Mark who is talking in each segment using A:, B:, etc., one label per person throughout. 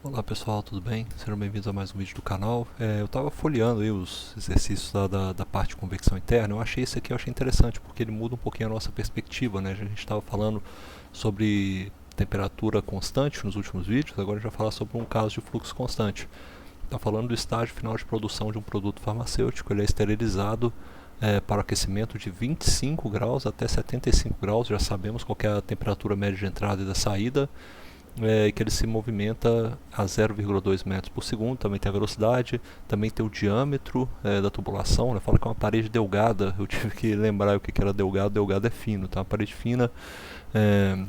A: Olá pessoal, tudo bem? Sejam bem-vindos a mais um vídeo do canal. Eu estava folheando aí os exercícios da parte de convecção interna. Eu achei esse aqui interessante porque ele muda um pouquinho a nossa perspectiva, né? A gente estava falando sobre temperatura constante nos últimos vídeos, agora a gente vai falar sobre um caso de fluxo constante. Está falando do estágio final de produção de um produto farmacêutico. Ele é esterilizado para aquecimento de 25 graus até 75 graus. Já sabemos qual é a temperatura média de entrada e da saída. Que ele se movimenta a 0,2 metros por segundo, também tem a velocidade, também tem o diâmetro da tubulação, né? Fala que é uma parede delgada, eu tive que lembrar o que era delgado é fino, tá? Uma parede fina, é,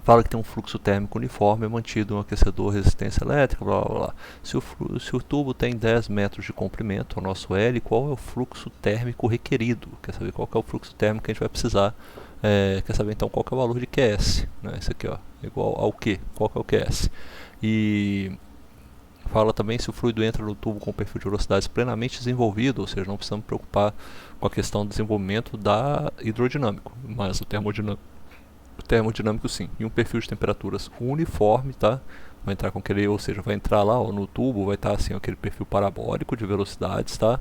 A: fala que tem um fluxo térmico uniforme mantido um aquecedor, resistência elétrica, blá blá blá. Se o tubo tem 10 metros de comprimento, o nosso L, qual é o fluxo térmico requerido? Quer saber qual é o fluxo térmico que a gente vai precisar? Quer saber então qual é o valor de QS? Né? Esse aqui, ó, igual ao Q, qual é o QS? E fala também se o fluido entra no tubo com o perfil de velocidades plenamente desenvolvido, ou seja, não precisamos preocupar com a questão do desenvolvimento da hidrodinâmico, mas o termodinâmico sim, e um perfil de temperaturas uniforme, tá? Vai entrar com aquele, ou seja, vai entrar lá ó, no tubo, vai estar assim aquele perfil parabólico de velocidades, tá?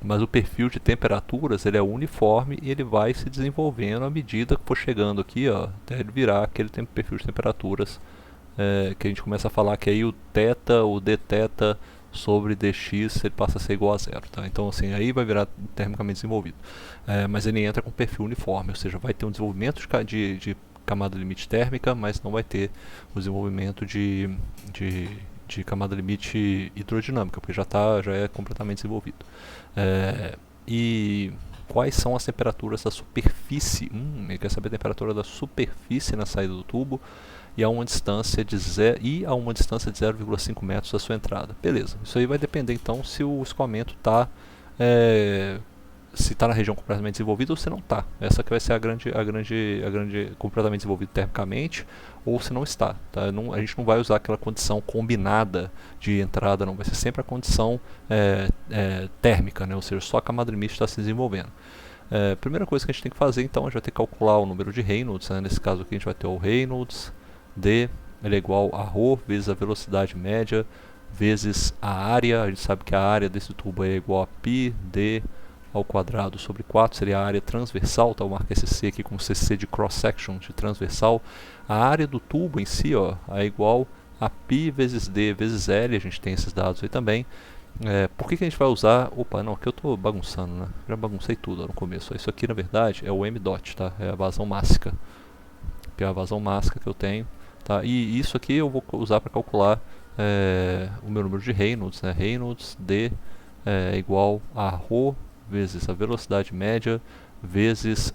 A: Mas o perfil de temperaturas ele é uniforme e ele vai se desenvolvendo à medida que for chegando aqui, ó, até ele virar aquele perfil de temperaturas que a gente começa a falar que aí o θ, o dθ sobre dx ele passa a ser igual a zero, tá? Então assim, aí vai virar termicamente desenvolvido. Mas ele entra com perfil uniforme, ou seja, vai ter um desenvolvimento de camada limite térmica, mas não vai ter o desenvolvimento de camada limite hidrodinâmica, porque já é completamente desenvolvido. E quais são as temperaturas da superfície? Ele quer saber a temperatura da superfície na saída do tubo e a uma distância de 0,5 metros da sua entrada. Beleza, isso aí vai depender então se o escoamento está se está na região completamente desenvolvida ou se não está. Essa que vai ser a grande completamente desenvolvido termicamente ou se não está. Tá? A gente não vai usar aquela condição combinada de entrada, não. Vai ser sempre a condição térmica, né? Ou seja, só a camada limite está se desenvolvendo. Primeira coisa que a gente tem que fazer, então, a gente vai ter que calcular o número de Reynolds. Né? Nesse caso aqui a gente vai ter o Reynolds D, ele é igual a ρ vezes a velocidade média vezes a área. A gente sabe que a área desse tubo é igual a π d ao quadrado sobre 4, seria a área transversal, tá? Eu marco esse C aqui como CC de cross-section, de transversal. A área do tubo em si ó, é igual a π vezes D vezes L, a gente tem esses dados aí também. Por que a gente vai usar... Opa, não, aqui eu estou bagunçando, né? Já baguncei tudo ó, no começo. Isso aqui, na verdade, é o M dot, tá? É a vazão mássica. Que é a vazão mássica que eu tenho. Tá? E isso aqui eu vou usar para calcular o meu número de Reynolds. Né? Reynolds D é igual a ρ vezes a velocidade média vezes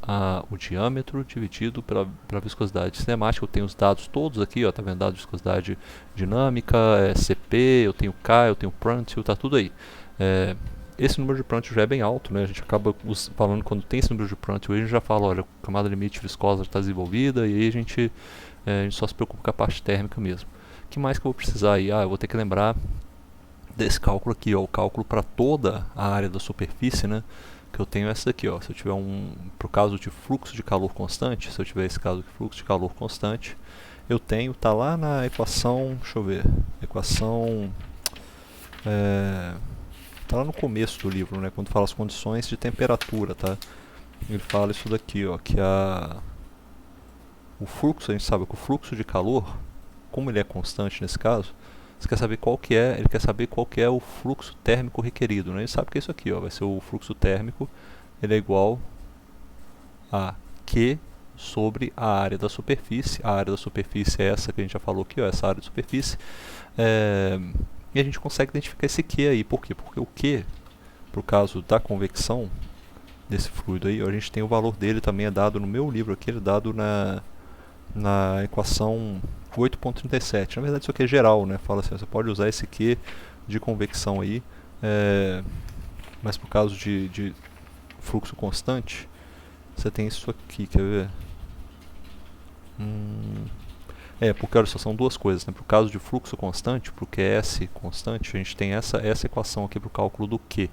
A: o diâmetro dividido pela viscosidade cinemática. Eu tenho os dados todos aqui, ó, tá vendo? Dado de viscosidade dinâmica, CP, eu tenho K, eu tenho Prandtl, tá tudo aí. Esse número de Prandtl já é bem alto, né? A gente acaba falando quando tem esse número de Prandtl, a gente já fala, olha, a camada limite viscosa está desenvolvida e aí a gente só se preocupa com a parte térmica mesmo. O que mais que eu vou precisar aí? Eu vou ter que lembrar desse cálculo aqui, ó, o cálculo para toda a área da superfície, né? Que eu tenho essa aqui, ó. Se eu tiver pro caso de fluxo de calor constante, se eu tiver esse caso de fluxo de calor constante, eu tenho, tá lá na equação, deixa eu ver, equação, tá lá no começo do livro, né? Quando fala as condições de temperatura, tá? Ele fala isso daqui, ó, que o fluxo, a gente sabe que o fluxo de calor, como ele é constante nesse caso, você quer saber qual que é, ele quer saber qual que é o fluxo térmico requerido, né? Ele sabe que é isso aqui, ó, vai ser o fluxo térmico, ele é igual a Q sobre a área da superfície. A área da superfície é essa que a gente já falou aqui, ó, essa área de superfície. E a gente consegue identificar esse Q aí, por quê? Porque o Q, por caso da convecção desse fluido aí, ó, a gente tem o valor dele também é dado no meu livro aqui, ele é dado na equação 8.37. Na verdade isso aqui é geral, né? Fala assim, você pode usar esse Q de convecção aí, mas por causa de fluxo constante, você tem isso aqui, quer ver? Porque olha só, são duas coisas, né? Por causa de fluxo constante, para o QS constante, a gente tem essa equação aqui para o cálculo do Q.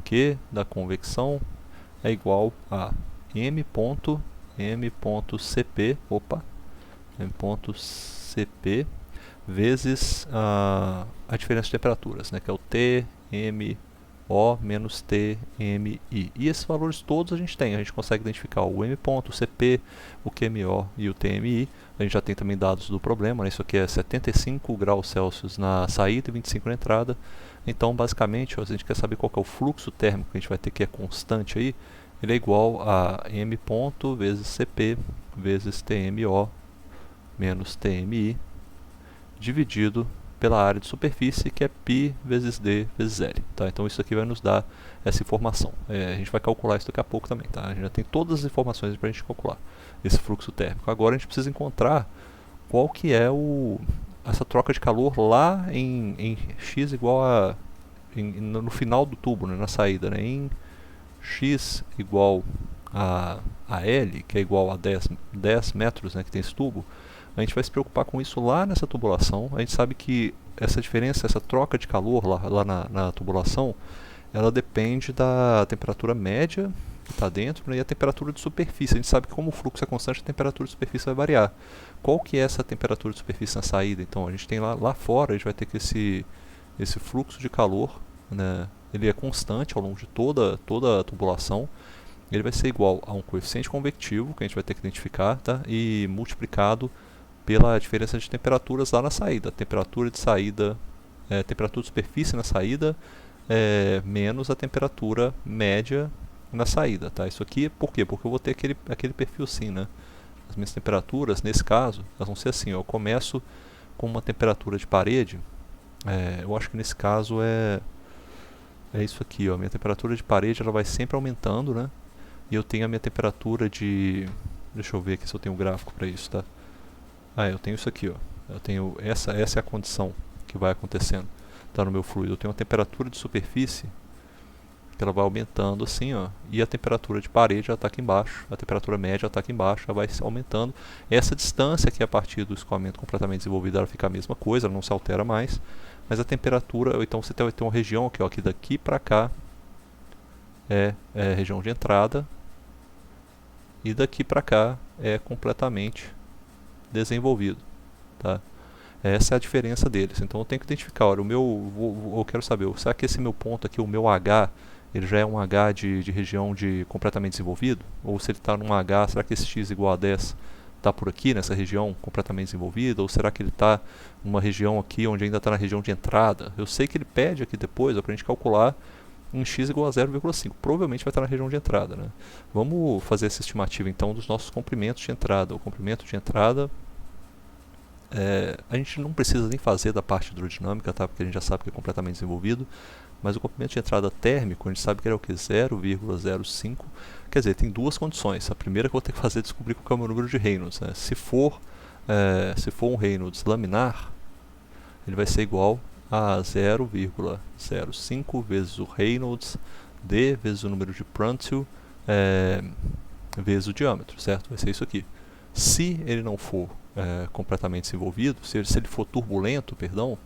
A: Q da convecção é igual a m.cp, m.cp vezes a diferença de temperaturas, né, que é o TMO menos TMI. E esses valores todos a gente consegue identificar o M ponto, o CP, o QMO e o TMI. A gente já tem também dados do problema, né? Isso aqui é 75 graus Celsius na saída e 25 na entrada. Então, basicamente, se a gente quer saber qual que é o fluxo térmico que a gente vai ter, que é constante aí, ele é igual a M ponto vezes CP vezes TMO menos TMI dividido pela área de superfície, que é π vezes d vezes L. Tá? Então isso aqui vai nos dar essa informação. A gente vai calcular isso daqui a pouco também. Tá? A gente já tem todas as informações para a gente calcular esse fluxo térmico. Agora a gente precisa encontrar qual que é essa troca de calor lá em x igual a... no final do tubo, né, na saída. Né, em x igual a L, que é igual a 10 metros, né, que tem esse tubo, a gente vai se preocupar com isso lá nessa tubulação. A gente sabe que essa diferença, essa troca de calor lá na tubulação, ela depende da temperatura média que está dentro, né, e a temperatura de superfície. A gente sabe que como o fluxo é constante, a temperatura de superfície vai variar. Qual que é essa temperatura de superfície na saída? Então a gente tem lá fora, a gente vai ter que esse fluxo de calor, né, ele é constante ao longo de toda a tubulação. Ele vai ser igual a um coeficiente convectivo, que a gente vai ter que identificar, tá? E multiplicado pela diferença de temperaturas lá na saída. Temperatura de saída, temperatura de superfície na saída, menos a temperatura média na saída. Tá? Isso aqui, por quê? Porque eu vou ter aquele perfil assim, né? As minhas temperaturas, nesse caso, elas vão ser assim. Ó, eu começo com uma temperatura de parede, eu acho que nesse caso é isso aqui. Ó, minha temperatura de parede ela vai sempre aumentando, né? E eu tenho a minha temperatura de... Deixa eu ver aqui se eu tenho um gráfico para isso, tá? Eu tenho isso aqui, ó. Eu tenho essa é a condição que vai acontecendo, tá, no meu fluido. Eu tenho uma temperatura de superfície que ela vai aumentando assim, ó, e a temperatura de parede já está aqui embaixo, a temperatura média está aqui embaixo, ela vai aumentando. Essa distância aqui a partir do escoamento completamente desenvolvido, ela fica a mesma coisa, ela não se altera mais, mas a temperatura, então você vai ter uma região aqui, ó, que daqui para cá é região de entrada e daqui para cá é completamente desenvolvido, tá? Essa é a diferença deles. Então eu tenho que identificar, olha, eu quero saber, será que esse meu ponto aqui, o meu H, ele já é um H de região de completamente desenvolvido? Ou se ele está num H, será que esse x igual a 10 está por aqui, nessa região completamente desenvolvida? Ou será que ele está numa região aqui, onde ainda está na região de entrada? Eu sei que ele pede aqui depois, para a gente calcular um x igual a 0,5. Provavelmente vai estar na região de entrada, né? Vamos fazer essa estimativa, então, dos nossos comprimentos de entrada. O comprimento de entrada... a gente não precisa nem fazer da parte hidrodinâmica, tá? Porque a gente já sabe que é completamente desenvolvido, mas o comprimento de entrada térmico, a gente sabe que ele é o que? 0,05. Quer dizer, tem duas condições. A primeira que eu vou ter que fazer é descobrir qual é o meu número de Reynolds, né? Se for um Reynolds laminar, ele vai ser igual a 0,05 vezes o Reynolds D vezes o número de Prandtl vezes o diâmetro, certo? Vai ser isso aqui. Se ele não for completamente desenvolvido, se ele for turbulento, perdão,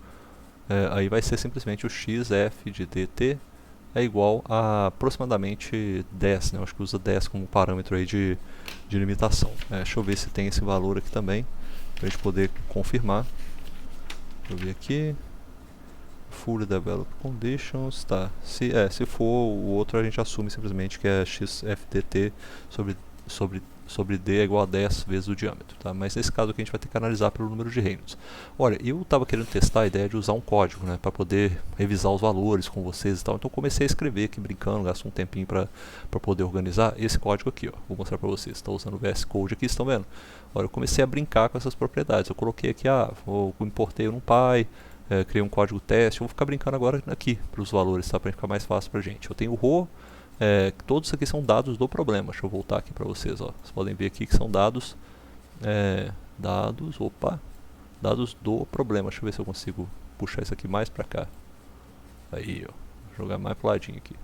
A: aí vai ser simplesmente o xf de dt é igual a aproximadamente 10, né? Eu acho que usa 10 como parâmetro aí de limitação. Deixa eu ver se tem esse valor aqui também, para a gente poder confirmar. Deixa eu ver aqui. Fully Developed Conditions, tá. Se for o outro, a gente assume simplesmente que é xfdt sobre d é igual a 10 vezes o diâmetro, tá? Mas nesse caso aqui a gente vai ter que analisar pelo número de Reynolds. Olha, eu estava querendo testar a ideia de usar um código, né, para poder revisar os valores com vocês e tal, então comecei a escrever aqui brincando, gasto um tempinho para poder organizar esse código aqui, ó. Vou mostrar para vocês, está usando o VS Code aqui, estão vendo? Olha, eu comecei a brincar com essas propriedades, eu coloquei aqui, eu importei no Py, criei um código teste, eu vou ficar brincando agora aqui para os valores, tá? Para ficar mais fácil para a gente. Eu tenho o ρ, todos aqui são dados do problema. Deixa eu voltar aqui para vocês, ó. Vocês podem ver aqui que são dados dados do problema. Deixa eu ver se eu consigo puxar isso aqui mais para cá. Aí, ó, vou jogar mais pro ladinho aqui.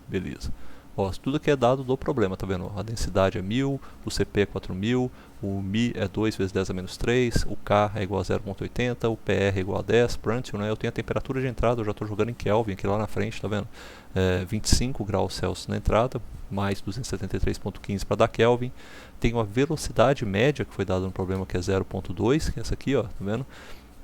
A: Beleza. Ó, tudo aqui é dado do problema, tá vendo? A densidade é 1000, o CP é 4000, o Mi é 2 vezes 10 a menos 3, o K é igual a 0,80, o PR é igual a 10, Prandtl, né? Eu tenho a temperatura de entrada, eu já estou jogando em Kelvin aqui lá na frente, tá vendo? 25 graus Celsius na entrada, mais 273,15 para dar Kelvin. Tenho a velocidade média que foi dada no problema, que é 0,2, que é essa aqui, ó, tá vendo?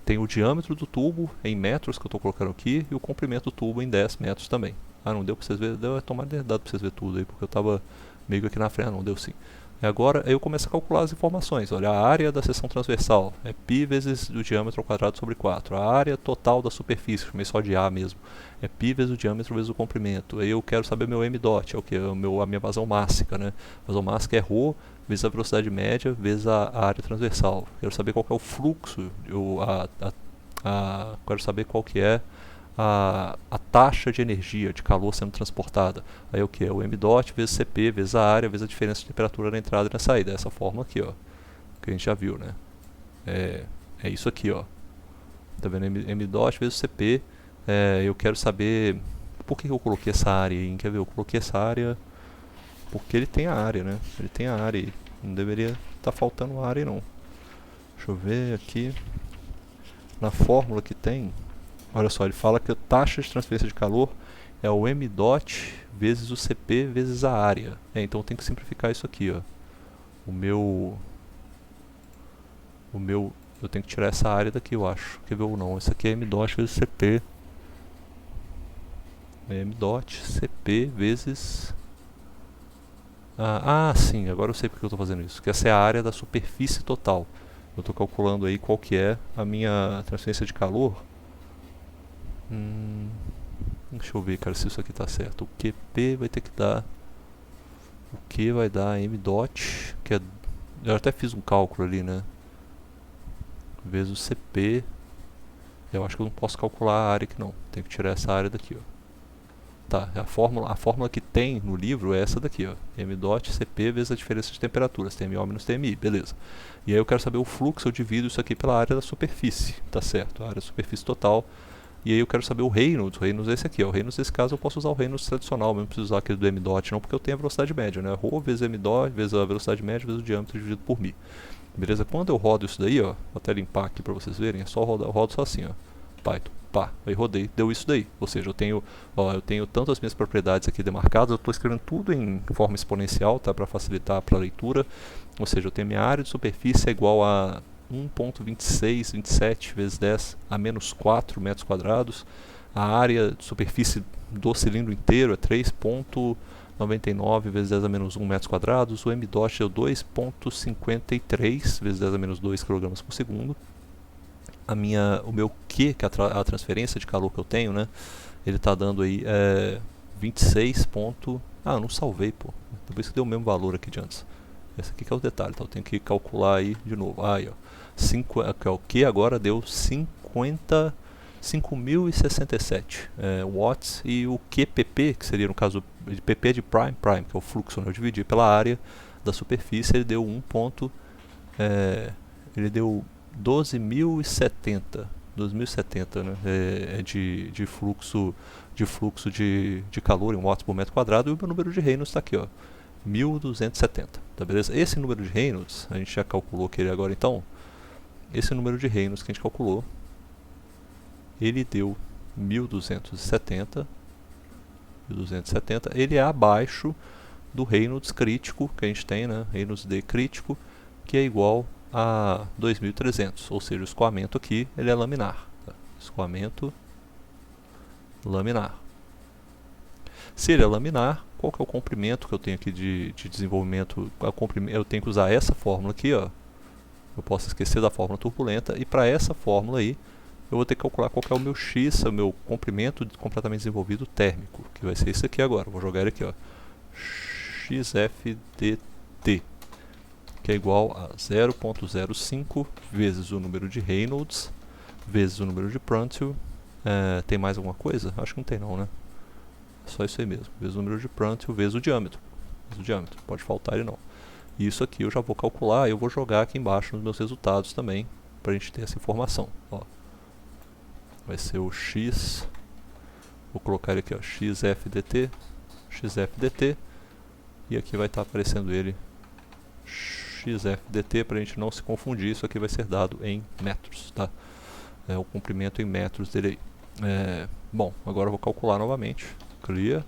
A: tem o diâmetro do tubo em metros que eu estou colocando aqui e o comprimento do tubo em 10 metros também. Ah, não deu para vocês verem, deu tomar dado para vocês verem tudo aí, porque eu estava meio aqui na frente, não deu sim. E agora eu começo a calcular as informações. Olha, a área da seção transversal é π vezes o diâmetro ao quadrado sobre 4. A área total da superfície, chamei só de A mesmo, é π vezes o diâmetro vezes o comprimento. Aí eu quero saber meu m dot, é o que? A minha vazão mássica, né? A vazão mássica é ρ vezes a velocidade média vezes a área transversal. Quero saber qual que é o fluxo, quero saber qual que é a taxa de energia, de calor sendo transportada. Aí o que? É o m dot vezes Cp vezes a área vezes a diferença de temperatura na entrada e na saída. Essa fórmula aqui, ó, que a gente já viu, né? É isso aqui, ó. Tá vendo? M dot vezes Cp. Eu quero saber por que eu coloquei essa área aí. Quer ver? Eu coloquei essa área porque ele tem a área, né? Ele tem a área aí. Não deveria estar faltando área, não. Deixa eu ver aqui. Na fórmula que tem, olha só, ele fala que a taxa de transferência de calor é o m dot vezes o Cp vezes a área. Então tem que simplificar isso aqui, ó. Eu tenho que tirar essa área daqui, eu acho. Quer ver ou não? Isso aqui é m dot vezes Cp. M dot Cp vezes... sim, agora eu sei porque eu estou fazendo isso. Que essa é a área da superfície total. Eu estou calculando aí qual que é a minha transferência de calor. Deixa eu ver, cara, se isso aqui está certo. O QP vai ter que dar... O Q vai dar m dot, que é... Eu até fiz um cálculo ali, né? Vezes o CP. Eu acho que eu não posso calcular a área aqui não. Tenho que tirar essa área daqui, ó. Tá, a fórmula que tem no livro é essa daqui, ó. M dot Cp vezes a diferença de temperaturas, TMO menos TMI, beleza. E aí eu quero saber o fluxo, eu divido isso aqui pela área da superfície, tá certo? A área da superfície total. E aí eu quero saber o Reynolds. O Reynolds é esse aqui, ó. O Reynolds, nesse caso, eu posso usar o Reynolds tradicional, não preciso usar aquele do m dot não, porque eu tenho a velocidade média, né? Ρ vezes m dot vezes a velocidade média vezes o diâmetro dividido por μ. Beleza? Quando eu rodo isso daí, ó, vou até limpar aqui para vocês verem, é só rodar, eu rodo só assim, ó. Python, pá, aí rodei, deu isso daí. Ou seja, eu tenho tanto as minhas propriedades aqui demarcadas, eu estou escrevendo tudo em forma exponencial, tá, para facilitar para a leitura. Ou seja, eu tenho minha área de superfície é igual a 1.2627 vezes 10 a menos 4 metros quadrados. A área de superfície do cilindro inteiro é 3.99 vezes 10 a menos 1 metros quadrados. O m dot é 2.53 vezes 10 a menos 2 kg por segundo. O meu Q, que é a transferência de calor que eu tenho, né? Ele está dando aí 26 ponto... eu não salvei, pô. Depois que deu o mesmo valor aqui de antes. Esse aqui que é o detalhe, tá? Eu tenho que calcular aí de novo. Aí, ó. O Q agora deu 5.067 watts. E o QPP, que seria no caso de PP de prime, que é o fluxo, né? Eu dividi pela área da superfície, ele deu ele deu 12.070, né? De fluxo de calor em watts por metro quadrado. E o meu número de Reynolds está aqui, ó, 1270, tá beleza? Esse número de Reynolds, a gente já calculou que ele agora, então, esse número de Reynolds que a gente calculou, ele deu 1270, ele é abaixo do Reynolds crítico que a gente tem, né? Reynolds D crítico, que é igual a 2.300, ou seja, o escoamento aqui ele é laminar, tá? Escoamento laminar. Se ele é laminar, qual que é o comprimento que eu tenho aqui de desenvolvimento? Eu tenho que usar essa fórmula aqui, ó. Eu posso esquecer da fórmula turbulenta, e para essa fórmula aí eu vou ter que calcular qual que é o meu X, o meu comprimento completamente desenvolvido térmico, que vai ser esse aqui agora. Vou jogar ele aqui, ó, XFDT, que é igual a 0.05 vezes o número de Reynolds vezes o número de Prandtl. Tem mais alguma coisa? Acho que não tem não, né? É só isso aí mesmo, vezes o número de Prandtl vezes o diâmetro. Pode faltar ele não. E isso aqui eu já vou calcular e eu vou jogar aqui embaixo nos meus resultados também, para a gente ter essa informação. Ó. Vai ser o X, vou colocar ele aqui, ó, XFDT, e aqui vai estar aparecendo ele, XFDT, para a gente não se confundir. Isso aqui vai ser dado em metros, tá? O comprimento em metros dele aí. Bom, agora eu vou calcular novamente, clear,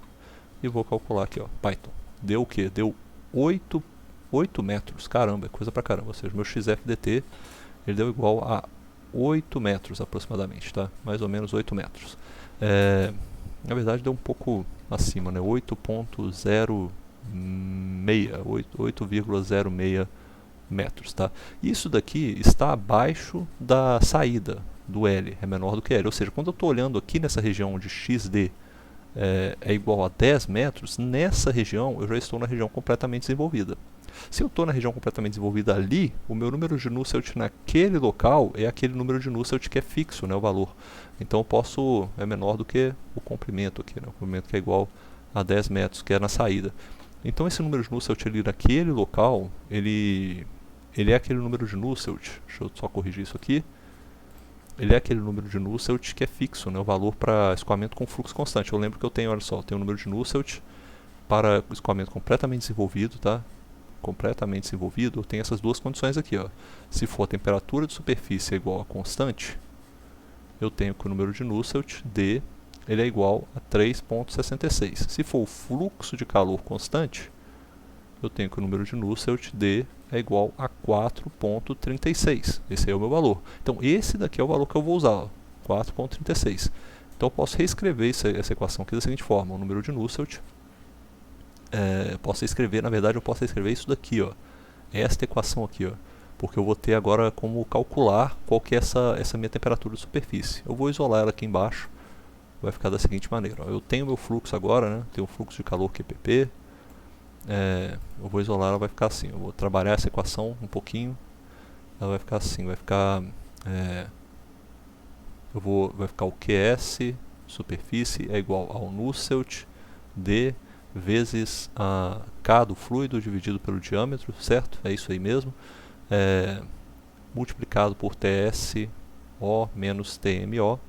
A: e vou calcular aqui, ó, Python. Deu o que? Deu 8 metros, caramba, é coisa pra caramba. Ou seja, meu XFDT ele deu igual a 8 metros aproximadamente, tá? Mais ou menos 8 metros. Na verdade deu um pouco acima, né? 8.06, 8,06 metros, tá? Isso daqui está abaixo da saída do L, é menor do que L. Ou seja, quando eu estou olhando aqui nessa região onde XD é igual a 10 metros, nessa região eu já estou na região completamente desenvolvida. Se eu estou na região completamente desenvolvida ali, o meu número de Nusselt naquele local é aquele número de Nusselt que é fixo, né, o valor. Então eu posso, é menor do que o comprimento aqui, né, o comprimento que é igual a 10 metros, que é na saída. Então esse número de Nusselt ali naquele local, ele é aquele número de Nusselt, deixa eu só corrigir isso aqui, ele é aquele número de Nusselt que é fixo, né, o valor para escoamento com fluxo constante. Eu lembro que eu tenho, olha só, eu tenho um número de Nusselt para escoamento completamente desenvolvido, tá? Completamente desenvolvido, eu tenho essas duas condições aqui, ó. Se for a temperatura de superfície é igual a constante, eu tenho que o número de Nusselt, D, ele é igual a 3.66. Se for o fluxo de calor constante, eu tenho que o número de Nusselt, D, é igual a 4.36. Esse aí é o meu valor. Então esse daqui é o valor que eu vou usar, 4.36. Então eu posso reescrever essa equação aqui da seguinte forma: o número de Nusselt, posso escrever, na verdade eu posso escrever isso daqui, ó, esta equação aqui, ó, porque eu vou ter agora como calcular qual que é essa minha temperatura de superfície. Eu vou isolar ela aqui embaixo, vai ficar da seguinte maneira, ó, eu tenho meu fluxo agora, né, tenho o fluxo de calor QPP, eu vou isolar, ela vai ficar assim, eu vou trabalhar essa equação um pouquinho, ela vai ficar assim, vai ficar vai ficar o QS superfície é igual ao Nusselt D vezes a K do fluido dividido pelo diâmetro, certo? É isso aí mesmo. Multiplicado por TSO menos TMO.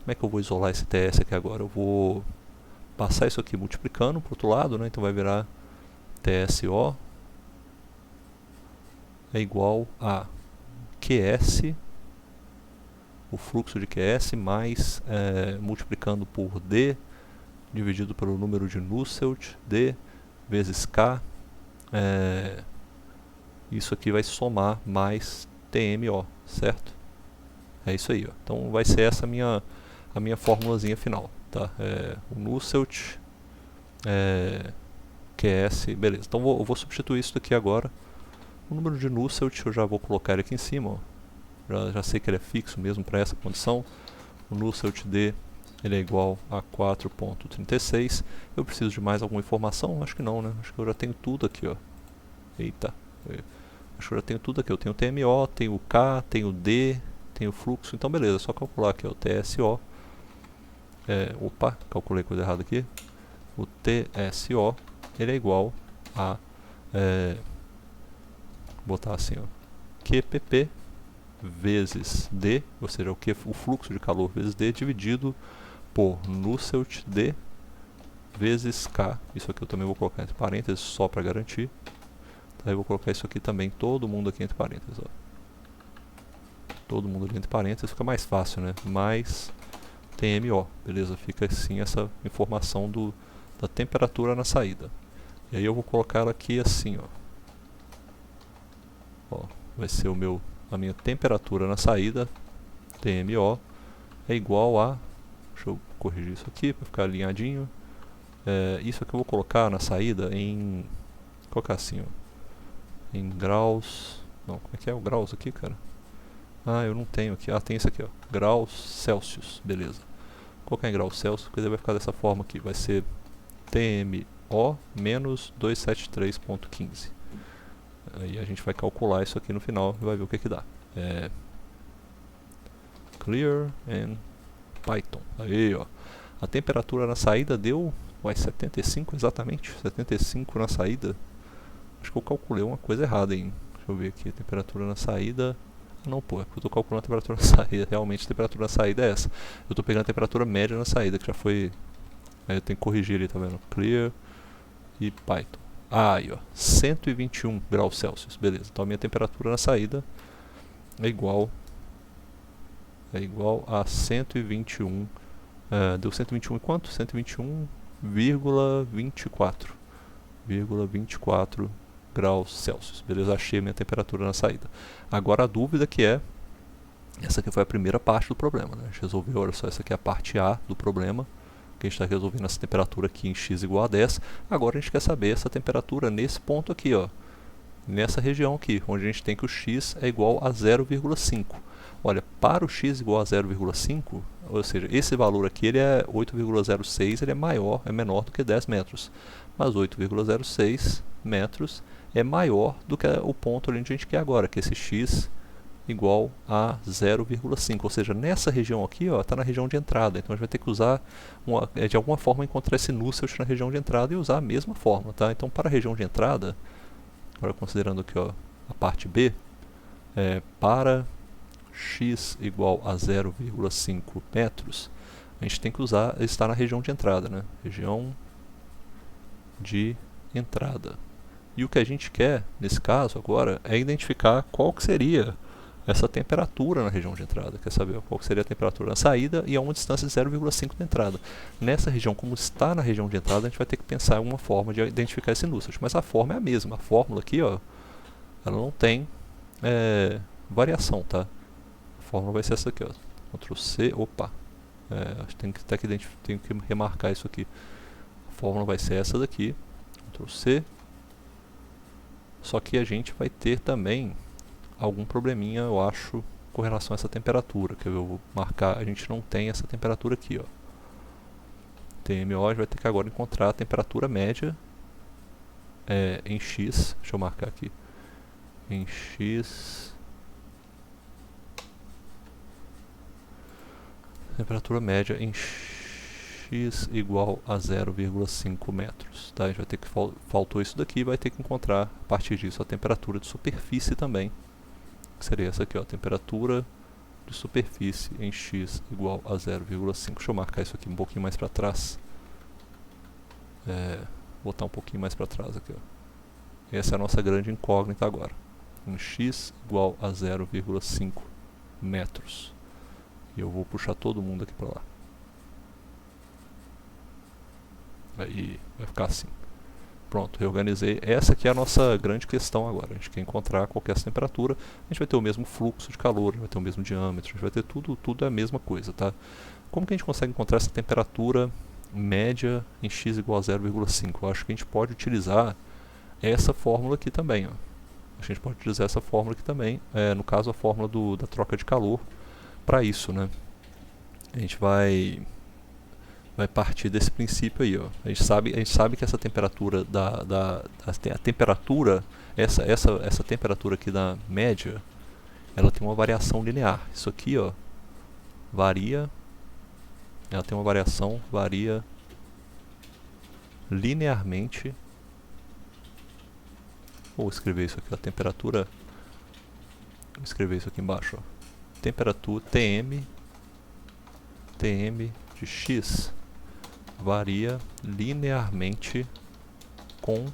A: Como é que eu vou isolar esse TS aqui agora? Eu vou passar isso aqui multiplicando para o outro lado, né? Então vai virar TSO é igual a QS, o fluxo de QS, mais multiplicando por D dividido pelo número de Nusselt, D, vezes K, isso aqui vai somar mais TMO, certo? É isso aí, ó. Então vai ser essa a minha formulazinha final, tá? O Nusselt, QS, beleza. Então eu vou substituir isso daqui agora. O número de Nusselt eu já vou colocar ele aqui em cima, ó. Já sei que ele é fixo mesmo para essa condição. O Nusselt D, ele é igual a 4.36. Eu preciso de mais alguma informação? Acho que não, né? Acho que eu já tenho tudo aqui, ó. Eita. Acho que eu já tenho tudo aqui. Eu tenho o TMO, tenho o K, tenho o D, tenho o fluxo. Então beleza, é só calcular aqui, ó, o TSO. Opa, calculei coisa errada aqui. O TSO, ele é igual a... botar assim, ó, QPP vezes D, ou seja, o fluxo de calor vezes D, dividido por Nusselt D vezes K. Isso aqui eu também vou colocar entre parênteses só para garantir. Tá, eu vou colocar isso aqui também, todo mundo aqui entre parênteses, ó. Todo mundo ali entre parênteses, fica mais fácil, né? Mais TMO, beleza? Fica assim essa informação da temperatura na saída. E aí eu vou colocar ela aqui assim, ó. Vai ser a minha temperatura na saída, TMO, é igual a... Deixa eu corrigir isso aqui para ficar alinhadinho. Isso aqui eu vou colocar na saída em... Vou colocar assim, ó. Em graus... Não, como é que é o graus aqui, cara? Ah, eu não tenho aqui. Ah, tem esse aqui, ó. Graus Celsius, beleza. Vou colocar em graus Celsius, porque vai ficar dessa forma aqui. Vai ser TMO menos 273.15. Aí a gente vai calcular isso aqui no final e vai ver o que dá. Clear and Python. Aí, ó. A temperatura na saída deu 75 exatamente. 75 na saída. Acho que eu calculei uma coisa errada, hein. Deixa eu ver aqui. A temperatura na saída... Não, pô. É porque eu tô calculando a temperatura na saída. Realmente a temperatura na saída é essa. Eu tô pegando a temperatura média na saída, que já foi... Aí eu tenho que corrigir ali, tá vendo? Clear e Python. Aí, ó, 121 graus Celsius, beleza. Então a minha temperatura na saída é igual a 121. Deu 121 e quanto? 121,24 graus Celsius. Beleza, achei a minha temperatura na saída. Agora a dúvida que é Essa aqui foi a primeira parte do problema, né? A gente resolveu, olha só, essa aqui é a parte A do problema, que a gente está resolvendo essa temperatura aqui em x igual a 10. Agora a gente quer saber essa temperatura nesse ponto aqui, ó, nessa região aqui, onde a gente tem que o x é igual a 0,5. Olha, para o x igual a 0,5, ou seja, esse valor aqui ele é 8,06, ele é menor do que 10 metros. Mas 8,06 metros é maior do que o ponto onde a gente quer agora, que é esse x igual a 0,5, ou seja, nessa região aqui está na região de entrada, então a gente vai ter que usar, de alguma forma, encontrar esse Nusselt na região de entrada e usar a mesma fórmula, tá? Então, para a região de entrada, agora considerando aqui a parte B, para x igual a 0,5 metros, a gente tem que estar na região de entrada, né? Região de entrada. E o que a gente quer, nesse caso agora, é identificar qual que seria essa temperatura na região de entrada. Quer saber qual que seria a temperatura na saída e a uma distância de 0,5 da entrada. Nessa região, como está na região de entrada, a gente vai ter que pensar em uma forma de identificar esse Nusselt. Mas a forma é a mesma. A fórmula aqui, ó, ela não tem variação, tá? A fórmula vai ser essa aqui, ó. Ctrl C, opa. Tem que remarcar isso aqui. A fórmula vai ser essa daqui. Ctrl C. Só que a gente vai ter também algum probleminha, eu acho, com relação a essa temperatura, que eu vou marcar. A gente não tem essa temperatura aqui, ó. TMO, a gente vai ter que agora encontrar a temperatura média em X. Deixa eu marcar aqui. Em X. Temperatura média em X igual a 0,5 metros. Tá? A gente vai ter que faltou isso daqui, vai ter que encontrar a partir disso a temperatura de superfície também. Que seria essa aqui, ó, temperatura de superfície em X igual a 0,5. Deixa eu marcar isso aqui um pouquinho mais para trás. Botar um pouquinho mais para trás aqui, ó. Essa é a nossa grande incógnita agora. Em X igual a 0,5 metros. E eu vou puxar todo mundo aqui para lá. Aí vai ficar assim. Pronto, reorganizei. Essa aqui é a nossa grande questão agora. A gente quer encontrar qual que é essa temperatura. A gente vai ter o mesmo fluxo de calor, vai ter o mesmo diâmetro, a gente vai ter tudo é a mesma coisa, tá? Como que a gente consegue encontrar essa temperatura média em x igual a 0,5? Eu acho que a gente pode utilizar essa fórmula aqui também, ó. A gente pode utilizar essa fórmula aqui também. No caso, a fórmula da troca de calor para isso, né? A gente vai partir desse princípio aí, ó. A gente sabe que essa temperatura a temperatura, essa temperatura aqui da média, ela tem uma variação linear. Isso aqui, ó, ela tem uma variação, varia linearmente. Vou escrever isso aqui, a temperatura. Vou escrever isso aqui embaixo, ó. Temperatura TM de x varia linearmente com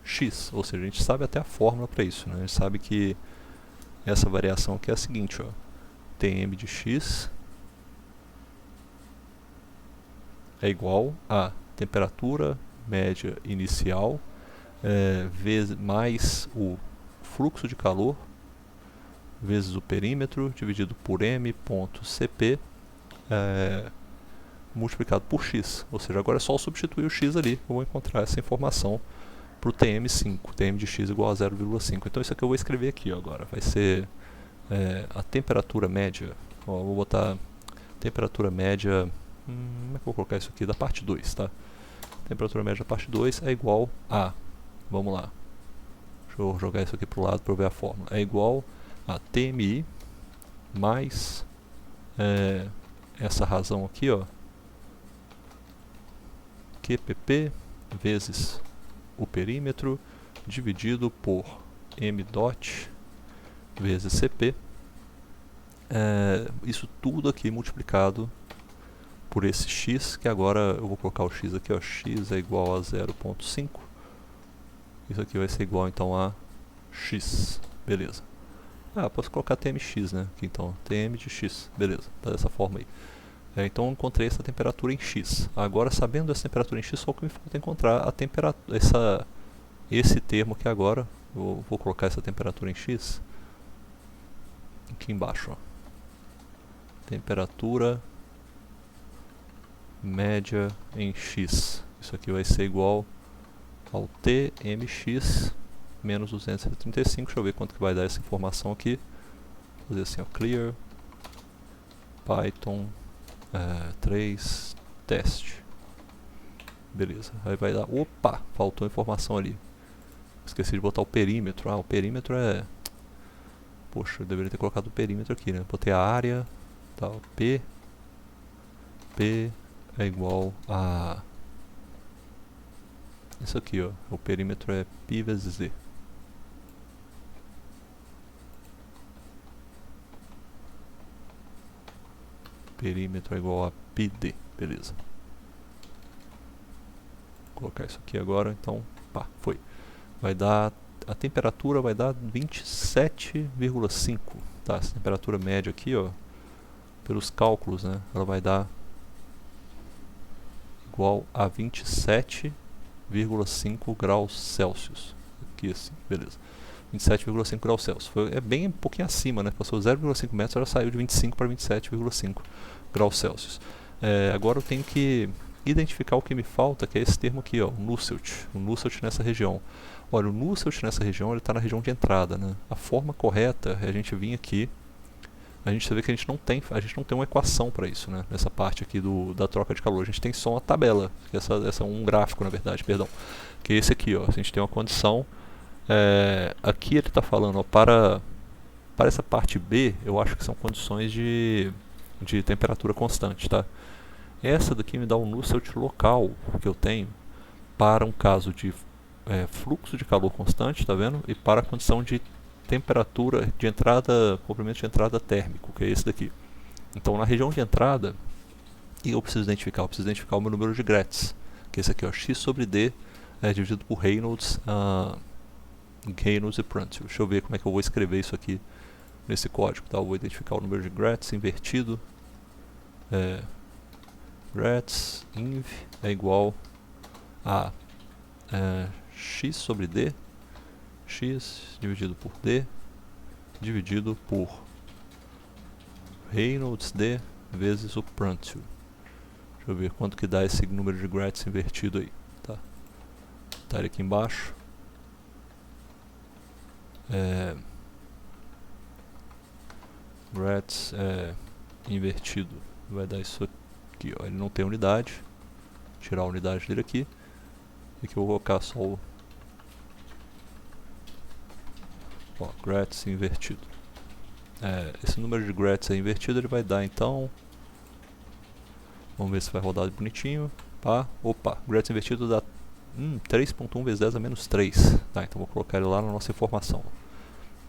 A: x, ou seja, a gente sabe até a fórmula para isso, né? A gente sabe que essa variação aqui é a seguinte, ó, Tm de x é igual a temperatura média inicial mais o fluxo de calor vezes o perímetro dividido por m.cp multiplicado por x, ou seja, agora é só substituir o x ali, eu vou encontrar essa informação para o TM5, Tm de x igual a 0,5. Então isso aqui eu vou escrever aqui, ó, agora, vai ser a temperatura média, ó, vou botar temperatura média, como é que eu vou colocar isso aqui, da parte 2, tá? Temperatura média da parte 2 é igual a, vamos lá, deixa eu jogar isso aqui para o lado para eu ver a fórmula, é igual a TMI mais essa razão aqui, ó, QPP vezes o perímetro dividido por m dot vezes CP. Isso tudo aqui multiplicado por esse x, que agora eu vou colocar o x aqui, ó, x é igual a 0,5. Isso aqui vai ser igual então a x, beleza. Posso colocar tmx, né? Aqui então, tm de x, beleza, tá dessa forma aí. Então eu encontrei essa temperatura em x. Agora, sabendo essa temperatura em x, só que me falta encontrar a temperatura, esse termo aqui agora. Eu vou colocar essa temperatura em x aqui embaixo, ó. temperatura média em X. Isso aqui vai ser igual ao TMX menos 235. Deixa eu ver quanto que vai dar essa informação aqui. Vou fazer assim, ó, clear Python 3 teste. Beleza, aí vai dar... Opa, faltou informação ali. Esqueci de botar o perímetro. O perímetro é... Poxa, eu deveria ter colocado o perímetro aqui, né? Botei a área, tal, P é igual a... Isso aqui, ó. O perímetro é π vezes z. Perímetro é igual a πd. Beleza. Vou colocar isso aqui agora, então, pá, foi. Vai dar... A temperatura vai dar 27,5. Tá, essa temperatura média aqui, ó, pelos cálculos, né, ela vai dar igual a 27,5 graus Celsius. Aqui assim, beleza. 27,5 graus Celsius. É bem um pouquinho acima, né? Passou 0,5 metros, ela saiu de 25 para 27,5 graus Celsius. Agora eu tenho que identificar o que me falta, que é esse termo aqui, ó, o Nusselt. O Nusselt nessa região. Olha, o Nusselt nessa região, ele está na região de entrada, né? A forma correta é a gente vir aqui. A gente vê que a gente não tem uma equação para isso, né? Nessa parte aqui da troca de calor. A gente tem só uma tabela, que essa é um gráfico, na verdade, perdão. Que é esse aqui, ó. A gente tem uma condição. Aqui ele está falando, ó, para essa parte B, eu acho que são condições de temperatura constante, tá? Essa daqui me dá um Nusselt local que eu tenho para um caso de fluxo de calor constante, tá vendo? E para a condição de temperatura de entrada, comprimento de entrada térmico, que é esse daqui. Então, na região de entrada, eu preciso identificar o meu número de Graetz, que é esse aqui, ó, x sobre d dividido por Reynolds e Prandtl. Deixa eu ver como é que eu vou escrever isso aqui nesse código, tá? Eu vou identificar o número de Graetz invertido. Graetz inv é igual a x sobre d, x dividido por d, dividido por Reynolds d vezes o Prandtl. Deixa eu ver quanto que dá esse número de Graetz invertido aí. Tá ele aqui embaixo. Graetz invertido vai dar isso aqui, ó. Ele não tem unidade. Vou tirar a unidade dele aqui. E aqui eu vou colocar só o Graetz invertido. Esse número de Graetz invertido, ele vai dar então... Vamos ver se vai rodar bonitinho. Opa, Graetz invertido dá 3.1 vezes 10 a menos 3. Tá, então vou colocar ele lá na nossa informação.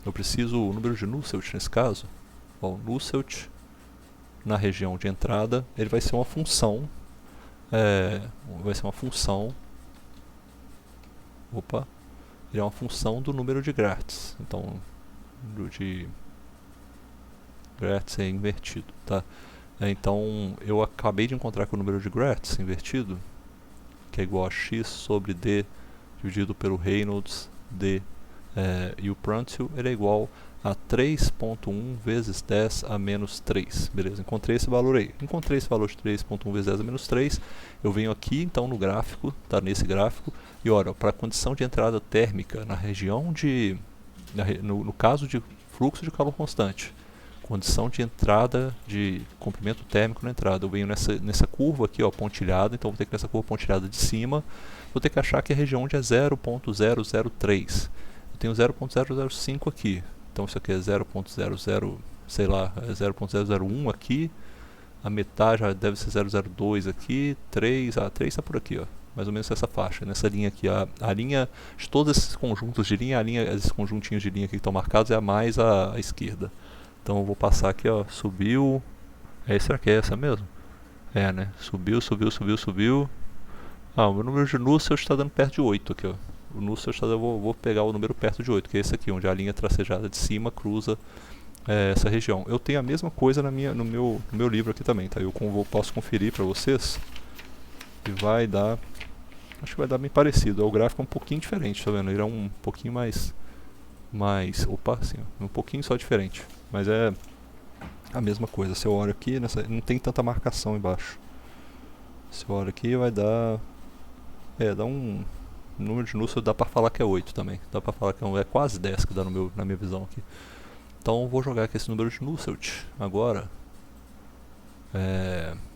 A: Eu preciso o número de Nusselt nesse caso. O Nusselt na região de entrada, ele vai ser uma função. Ele é uma função do número de Graetz. Então, de Graetz é invertido, tá? Então, eu acabei de encontrar que o número de Graetz invertido, que é igual a x sobre d dividido pelo Reynolds d e o Prandtl, ele é igual a 3.1 vezes 10 a menos 3. Beleza, encontrei esse valor aí. Encontrei esse valor de 3.1 vezes 10 a menos 3. Eu venho aqui, então, no gráfico, tá nesse gráfico, e olha, para a condição de entrada térmica na região de... No caso de fluxo de calor constante, condição de entrada de comprimento térmico na entrada, eu venho nessa curva aqui, ó, pontilhada, então vou ter que nessa curva pontilhada de cima, vou ter que achar que a região onde é 0.003. Eu tenho 0.005 aqui. Então isso aqui é 0.00, sei lá, 0.001 aqui, a metade já deve ser 0.02 aqui, 3 está por aqui, ó, mais ou menos essa faixa, nessa linha aqui, a linha de todos esses conjuntos de linha, esses conjuntinhos de linha aqui que estão marcados é a mais à esquerda. Então eu vou passar aqui, ó, subiu, será que é essa mesmo? Né, subiu. O meu número de Nusselt está dando perto de 8 aqui, ó. O Nusselt, eu vou pegar o número perto de 8, que é esse aqui, onde a linha tracejada de cima cruza essa região. Eu tenho a mesma coisa no meu livro aqui também, tá? Eu posso conferir para vocês e vai dar, acho que vai dar bem parecido. O gráfico é um pouquinho diferente, tá vendo? Ele é um pouquinho mais, opa, assim, um pouquinho só diferente. Mas a mesma coisa. Se eu olho aqui, não tem tanta marcação embaixo. Se eu olho aqui, vai dar... dá um número de Nusselt, dá pra falar que é 8 também. Dá pra falar que é quase 10 que dá na minha visão aqui. Então vou jogar aqui esse número de Nusselt. Agora,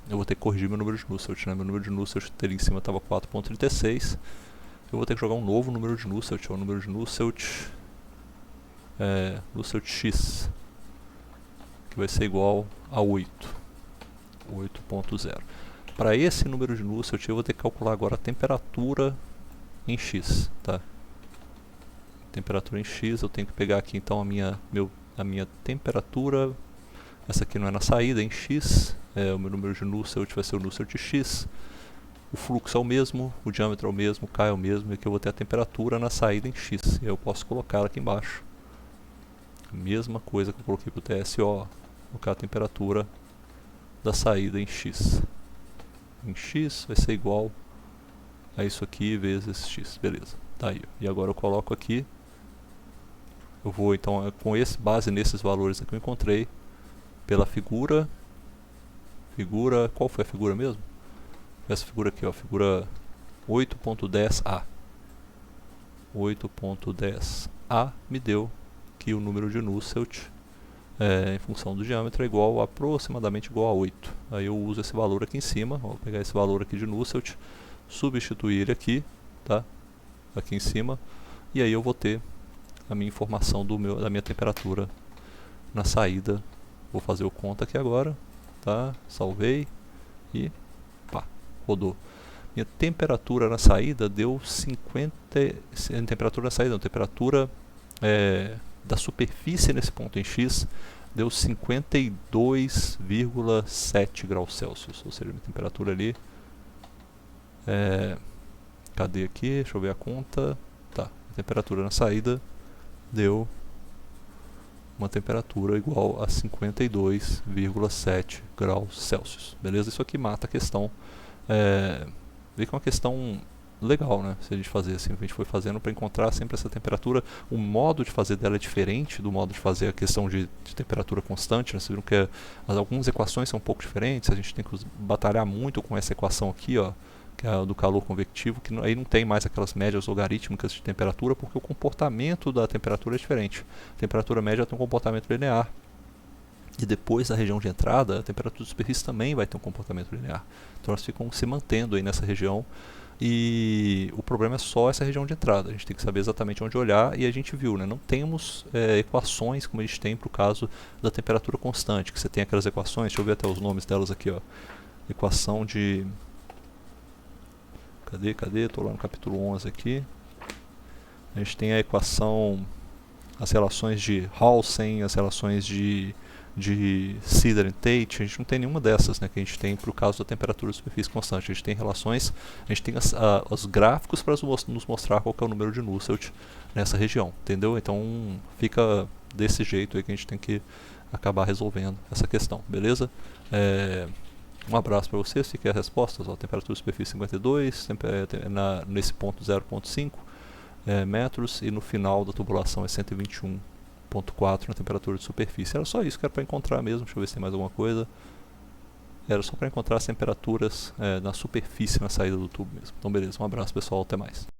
A: eu vou ter que corrigir meu número de Nusselt, né? Meu número de Nusselt ali em cima estava 4.36. Eu vou ter que jogar um novo número de Nusselt, o número de Nusselt, Nusselt X, que vai ser igual a 8.0. Para esse número de Nusselt eu vou ter que calcular agora a temperatura em X, tá? Temperatura em X, eu tenho que pegar aqui então a minha temperatura. Essa aqui não é na saída, é em X. O meu número de Nusselt vai ser o Nusselt X. O fluxo é o mesmo, o diâmetro é o mesmo, o K é o mesmo, e aqui eu vou ter a temperatura na saída em X. E eu posso colocar aqui embaixo. A mesma coisa que eu coloquei para o TSO, colocar a temperatura da saída em X. Em X vai ser igual a isso aqui vezes X. Beleza, tá aí. E agora eu coloco aqui. Eu vou então, com base nesses valores que eu encontrei, pela figura, qual foi a figura mesmo? Essa figura aqui, ó, figura 8.10a. 8.10a me deu que o número de Nusselt em função do diâmetro é aproximadamente igual a 8. Aí eu uso esse valor aqui em cima, vou pegar esse valor aqui de Nusselt, substituir ele aqui, tá? Aqui em cima, e aí eu vou ter a minha informação da minha temperatura na saída. Vou fazer o conta aqui agora, tá? Salvei e pá, rodou. Minha temperatura na saída deu 50. Temperatura na saída, não, temperatura da superfície nesse ponto em X deu 52,7 graus Celsius. Ou seja, minha temperatura ali. Cadê aqui? Deixa eu ver a conta. Tá, a temperatura na saída deu uma temperatura igual a 52,7 graus Celsius. Beleza? Isso aqui mata a questão. Vê que é uma questão legal, né? Se a gente fazer assim, a gente foi fazendo para encontrar sempre essa temperatura. O modo de fazer dela é diferente do modo de fazer a questão de temperatura constante, né? Vocês viram que algumas equações são um pouco diferentes. A gente tem que batalhar muito com essa equação aqui, ó, que é a do calor convectivo, que aí não tem mais aquelas médias logarítmicas de temperatura, porque o comportamento da temperatura é diferente. A temperatura média tem um comportamento linear. E depois da região de entrada, a temperatura de superfície também vai ter um comportamento linear. Então elas ficam se mantendo aí nessa região. E o problema é só essa região de entrada. A gente tem que saber exatamente onde olhar. E a gente viu, né? Não temos equações como a gente tem para o caso da temperatura constante. Que você tem aquelas equações, deixa eu ver até os nomes delas aqui, ó. Equação de... Cadê? Estou lá no capítulo 11 aqui. A gente tem a equação, as relações de Hausen, as relações de Sider e Tate. A gente não tem nenhuma dessas, né, que a gente tem para o caso da temperatura de superfície constante. A gente tem relações, a gente tem os gráficos para nos mostrar qual que é o número de Nusselt nessa região, entendeu? Então fica desse jeito aí que a gente tem que acabar resolvendo essa questão, beleza? Um abraço para vocês, se quer respostas, ó, temperatura de superfície 52, nesse ponto 0,5 metros, e no final da tubulação é 121,4 na temperatura de superfície. Era só isso que era para encontrar mesmo. Deixa eu ver se tem mais alguma coisa. Era só para encontrar as temperaturas na superfície, na saída do tubo mesmo. Então beleza, um abraço pessoal, até mais.